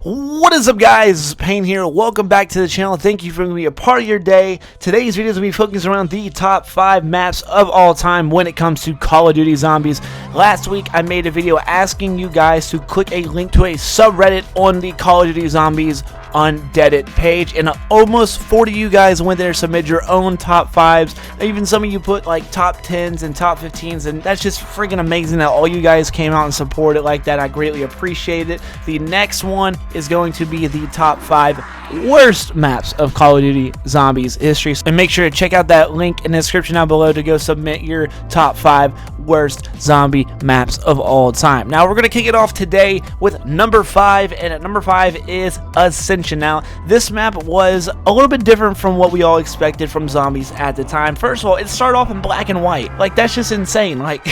What is up, guys? Payne here. Welcome back to the channel. Thank you for being a part of your day. Today's video is going to be focused around the top 5 maps of all time when it comes to Call of Duty Zombies. Last week, I made a video asking you guys to click a link to a subreddit on the Call of Duty Zombies Undeaded page, and almost 40 of you guys went there, submitted your own top 5s. Even some of you put like top 10s and top 15s, and that's just freaking amazing that all you guys came out and supported like that. I greatly appreciate it. The next one is going to be the top 5 worst maps of Call of Duty Zombies history, and make sure to check out that link in the description down below to go submit your top 5 worst zombie maps of all time. Now we're going to kick it off today with number 5, and at number 5 is Ascension. Now this map was a little bit different from what we all expected from zombies at the time. First of all, it started off in black and white. Like, that's just insane. Like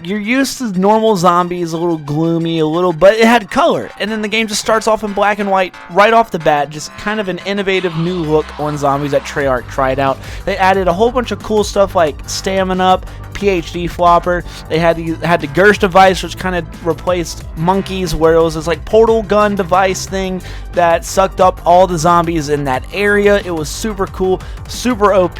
you're used to normal zombies, a little gloomy, but it had color, and then the game just starts off in black and white right off the bat. Just kind of an innovative new look on zombies that Treyarch tried out. They added a whole bunch of cool stuff like stamina up, PhD flopper. They had the Gersh device, which kind of replaced monkeys, where it was this like portal gun device thing that sucked up all the zombies in that area. It was super cool, super OP.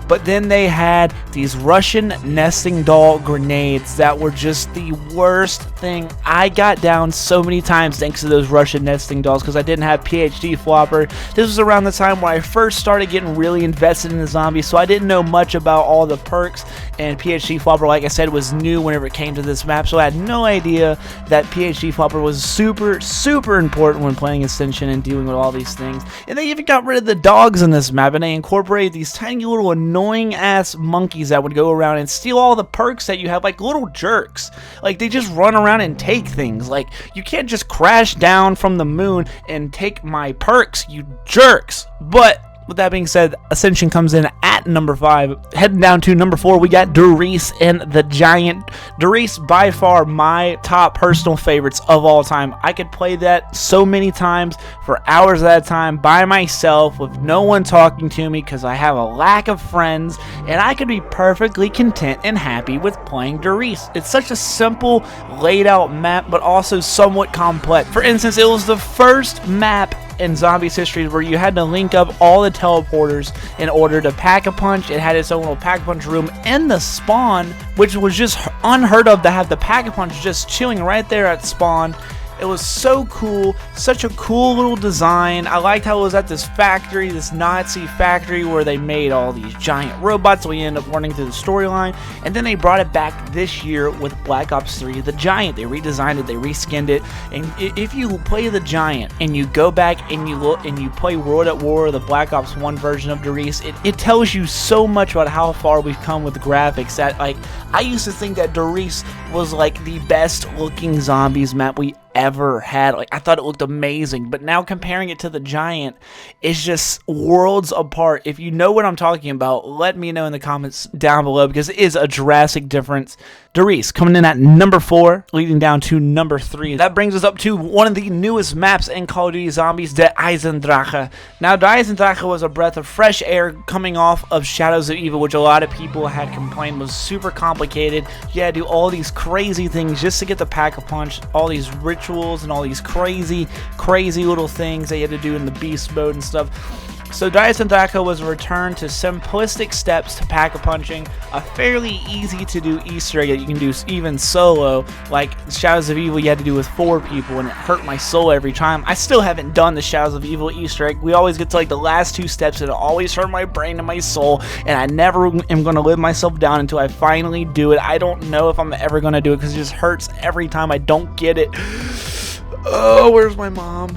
But then they had these Russian nesting doll grenades that were just the worst thing. I got down so many times thanks to those Russian nesting dolls because I didn't have PhD flopper. This was around the time when I first started getting really invested in the zombies, so I didn't know much about all the perks, and PhD flopper, like I said, was new whenever it came to this map, so I had no idea that PhD flopper was super important when playing Ascension and dealing with all these things. And they even got rid of the dogs in this map, and they incorporated these tiny little annoying ass monkeys that would go around and steal all the perks that you have, like little jerks. Like, they just run around and take things. Like, you can't just crash down from the moon and take my perks, you jerks. But with that being said, Ascension comes in at number 5. Heading down to number 4, we got Darius and the Giant. Darius, by far my top personal favorites of all time. I could play that so many times for hours at a time by myself with no one talking to me because I have a lack of friends, and I could be perfectly content and happy with playing Darius. It's such a simple, laid out map, but also somewhat complex. For instance, it was the first map in Zombies history where you had to link up all the teleporters in order to pack-a-punch. It had its own little pack-a-punch room in the spawn, which was just unheard of to have the pack-a-punch just chilling right there at spawn. It was so cool, such a cool little design. I liked how it was at this factory, this Nazi factory, where they made all these giant robots. We ended up running through the storyline, and then they brought it back this year with Black Ops 3, the Giant. They redesigned it, they reskinned it, and if you play the Giant and you go back and you look and you play World at War, the Black Ops 1 version of Darius, it tells you so much about how far we've come with the graphics that, like, I used to think that Darius was like the best looking zombies map we ever had. Like, I thought it looked amazing, but now comparing it to the Giant is just worlds apart. If you know what I'm talking about, let me know in the comments down below, because it is a drastic difference. Darius coming in at number 4, leading down to number 3. That brings us up to one of the newest maps in Call of Duty Zombies, the Eisendrache. Now, the Eisendrache was a breath of fresh air coming off of Shadows of Evil, which a lot of people had complained was super complicated. You had to do all these crazy things just to get the pack-a-punch, all these rituals and all these crazy little things that you had to do in the beast mode and stuff. So Eisendrache was a return to simplistic steps to pack-a-punching, a fairly easy to do Easter egg that you can do even solo. Like Shadows of Evil you had to do with 4 people, and it hurt my soul every time. I still haven't done the Shadows of Evil Easter egg. We always get to like the last 2 steps, and it always hurt my brain and my soul, and I never am going to live myself down until I finally do it. I don't know if I'm ever going to do it because it just hurts every time I don't get it. Oh, where's my mom?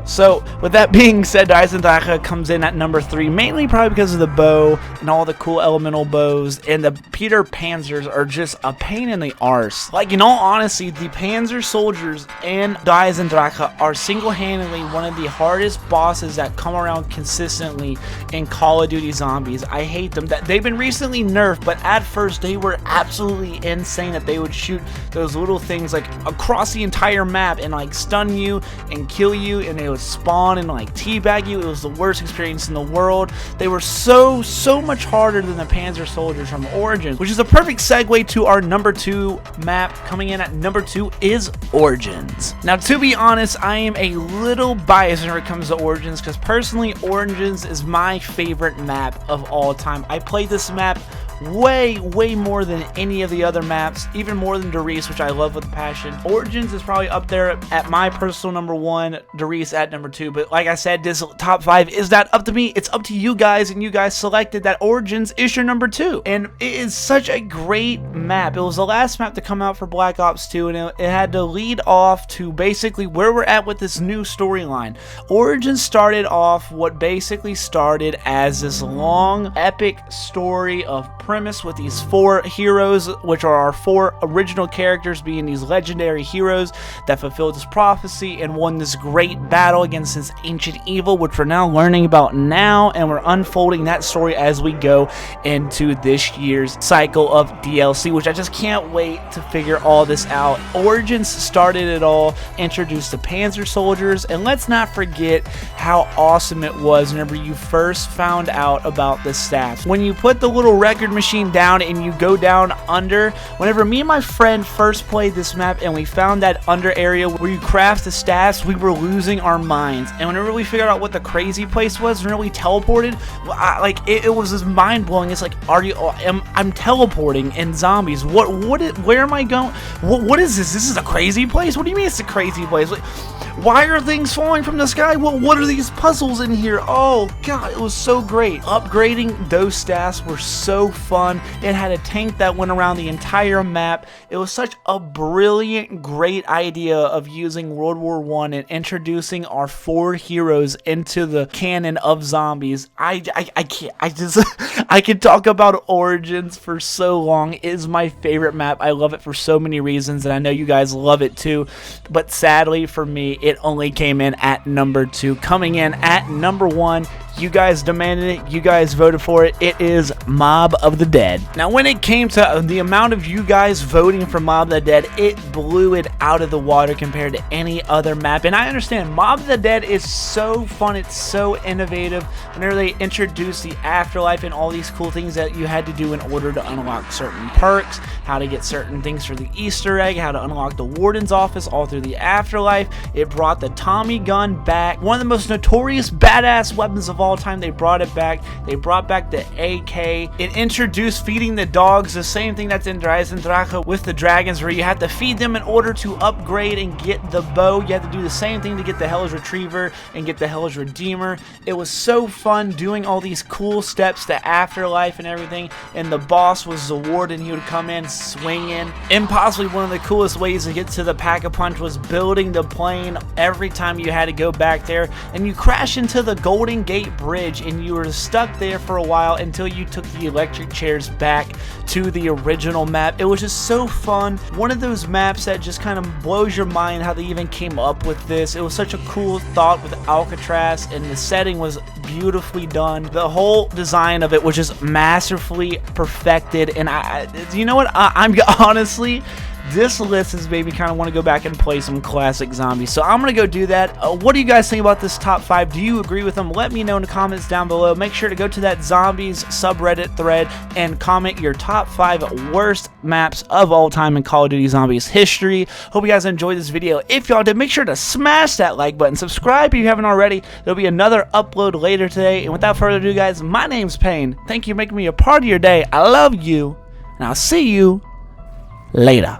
So, with that being said, Eisendrache comes in at number 3, mainly probably because of the bow and all the cool elemental bows, and the Peter Panzers are just a pain in the arse. Like, in all honesty, the Panzer soldiers and Eisendrache are single-handedly one of the hardest bosses that come around consistently in Call of Duty Zombies. I hate them. They've been recently nerfed, but at first they were absolutely insane that they would shoot those little things like across the entire map and like like stun you and kill you, and they would spawn and like teabag you. It was the worst experience in the world. They were so much harder than the Panzer Soldiers from Origins, which is a perfect segue to our number 2 map. Coming in at number 2 is Origins. Now, to be honest, I am a little biased when it comes to Origins, because personally Origins is my favorite map of all time. I played this map way more than any of the other maps, even more than Darius, which I love with passion. Origins is probably up there at my personal number 1, Darius at number 2, but like I said, this top 5 is not up to me, it's up to you guys, and you guys selected that Origins is your number 2, and it is such a great map. It was the last map to come out for Black Ops 2, and it had to lead off to basically where we're at with this new storyline. Origins started off what basically started as this long, epic story of premise with these 4 heroes, which are our 4 original characters, being these legendary heroes that fulfilled this prophecy and won this great battle against this ancient evil, which we're now learning about now, and we're unfolding that story as we go into this year's cycle of DLC, which I just can't wait to figure all this out. Origins started it all, introduced the Panzer Soldiers, and let's not forget how awesome it was whenever you first found out about the stats. When you put the little record machine down and you go down under, whenever me and my friend first played this map and we found that under area where you craft the stats, we were losing our minds. And whenever we figured out what the crazy place was, whenever we teleported, it was just mind-blowing. It's like, I'm teleporting in zombies. Where am I going? What is this? This is a crazy place? What do you mean it's a crazy place? Why are things falling from the sky? What are these puzzles in here? Oh god, it was so great. Upgrading those stats were so fun. It had a tank that went around the entire map. It was such a brilliant, great idea of using World War I and introducing our 4 heroes into the canon of zombies. I can't, I could talk about Origins for so long. It is my favorite map. I love it for so many reasons, and I know you guys love it too, but sadly for me, it only came in at number 2. Coming in at number 1, you guys demanded it, you guys voted for it, it is Mob of the Dead. Now, when it came to the amount of you guys voting for Mob of the Dead, it blew it out of the water compared to any other map. And I understand Mob of the Dead is so fun, it's so innovative. Whenever they introduced the afterlife and all these cool things that you had to do in order to unlock certain perks, how to get certain things for the Easter egg, how to unlock the Warden's office all through the afterlife. It brought the Tommy gun back, one of the most notorious badass weapons of all time. They brought it back. They brought back the AK. It introduced feeding the dogs, the same thing that's in Dreisendrache with the dragons, where you have to feed them in order to upgrade and get the bow. You have to do the same thing to get the Hellish Retriever and get the Hellish Redeemer. It was so fun doing all these cool steps to afterlife and everything, and the boss was the Warden. He would come in swinging, and possibly one of the coolest ways to get to the Pack-a-Punch was building the plane every time you had to go back there, and you crash into the Golden Gate Bridge, and you were stuck there for a while until you took the electric chairs back to the original map. It was just so fun. One of those maps that just kind of blows your mind how they even came up with this. It was such a cool thought with Alcatraz, and the setting was beautifully done. The whole design of it was just masterfully perfected, and you know what? I'm honestly, this list has made me kind of want to go back and play some classic zombies, so I'm going to go do that. What do you guys think about this top 5? Do you agree with them? Let me know in the comments down below. Make sure to go to that zombies subreddit thread and comment your top 5 worst maps of all time in Call of Duty Zombies history. Hope you guys enjoyed this video. If y'all did, make sure to smash that like button. Subscribe if you haven't already. There'll be another upload later today, and without further ado, guys, my name's Payne. Thank you for making me a part of your day. I love you, and I'll see you later.